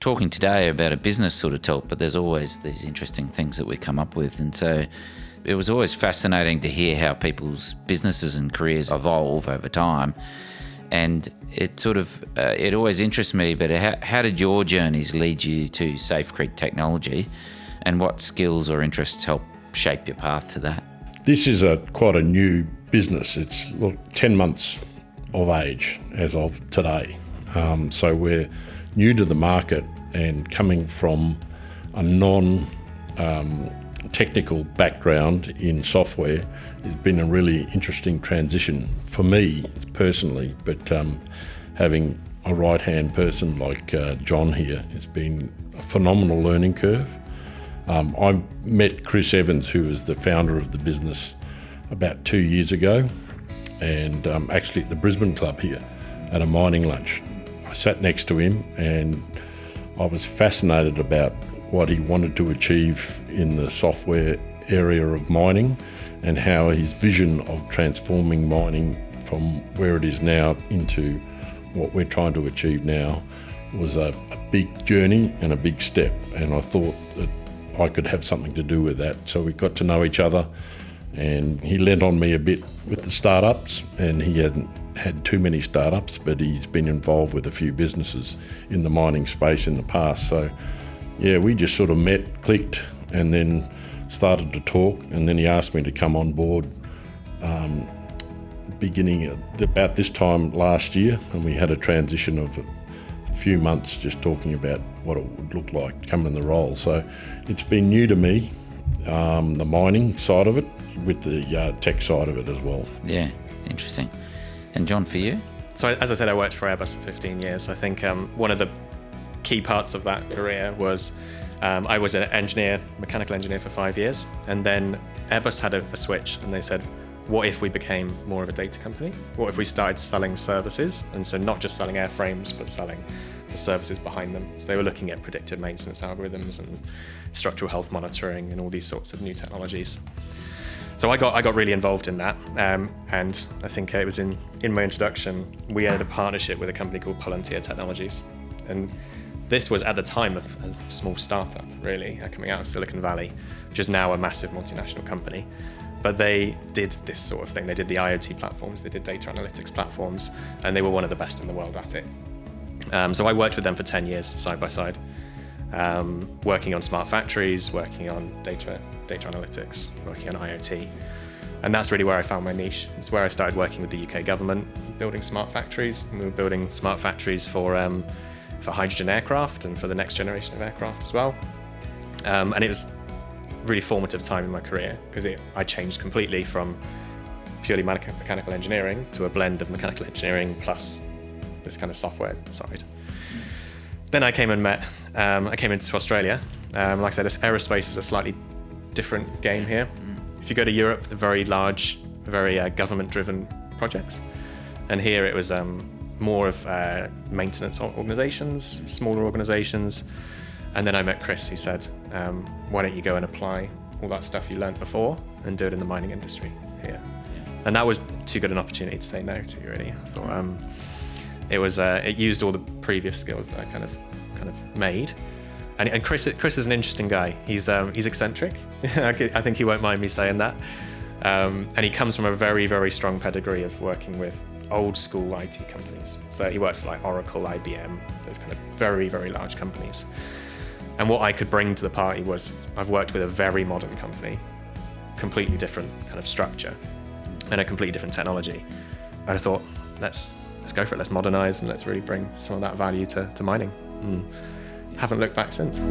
talking today about a business sort of talk, but there's always these interesting things that we come up with. And so it was always fascinating to hear how people's businesses and careers evolve over time. And it sort of, it always interests me, but how did your journeys lead you to Safecrete Technology, and what skills or interests help shape your path to that? This is quite a new business. It's 10 months of age as of today. So we're new to the market, and coming from a non-technical background in software, it's been a really interesting transition for me personally, but having a right-hand person like John here has been a phenomenal learning curve. I met Chris Evans, who was the founder of the business, about 2 years ago, and actually at the Brisbane Club here at a mining lunch. I sat next to him and I was fascinated about what he wanted to achieve in the software area of mining, and how his vision of transforming mining from where it is now into what we're trying to achieve now was a big journey and a big step, and I thought that I could have something to do with that. So we got to know each other, and he lent on me a bit with the startups, and he hadn't had too many startups, but he's been involved with a few businesses in the mining space in the past. So yeah, we just sort of met, clicked, and then started to talk, and then he asked me to come on board beginning at about this time last year, and we had a transition of a few months just talking about what it would look like coming in the role. So it's been new to me, the mining side of it, with the tech side of it as well. Yeah, interesting. And John, for you? So as I said, I worked for Airbus for 15 years. I think one of the key parts of that career was I was an engineer, mechanical engineer for 5 years, and then Airbus had a switch, and they said, what if we became more of a data company? What if we started selling services? And so not just selling airframes, but selling the services behind them. So they were looking at predictive maintenance algorithms and structural health monitoring and all these sorts of new technologies. So I got really involved in that, and I think it was in my introduction, we had a partnership with a company called Palantir Technologies. And this was at the time a small startup, really, coming out of Silicon Valley, which is now a massive multinational company. But they did this sort of thing. They did the IoT platforms, they did data analytics platforms, and they were one of the best in the world at it. So I worked with them for 10 years, side by side, working on smart factories, working on data analytics, working on IoT. And that's really where I found my niche. It's where I started working with the UK government, building smart factories. And we were building smart factories for hydrogen aircraft and for the next generation of aircraft as well. And it was a really formative time in my career, because I changed completely from purely mechanical engineering to a blend of mechanical engineering plus this kind of software side. Then I came into Australia. Like I said, Aerospace is a slightly different game here. If you go to Europe, they're very large, very government-driven projects. And here it was more of maintenance organizations, smaller organizations. And then I met Chris, who said, why don't you go and apply all that stuff you learned before and do it in the mining industry here? And that was too good an opportunity to say no to, really. I thought it used all the previous skills that I kind of made. And Chris is an interesting guy. He's eccentric. I think he won't mind me saying that. And he comes from a very, very strong pedigree of working with old school IT companies. So he worked for like Oracle, IBM, those kind of very, very large companies. And what I could bring to the party was I've worked with a very modern company, completely different kind of structure and a completely different technology. And I thought, let's go for it. Let's modernize and let's really bring some of that value to mining. Haven't looked back since.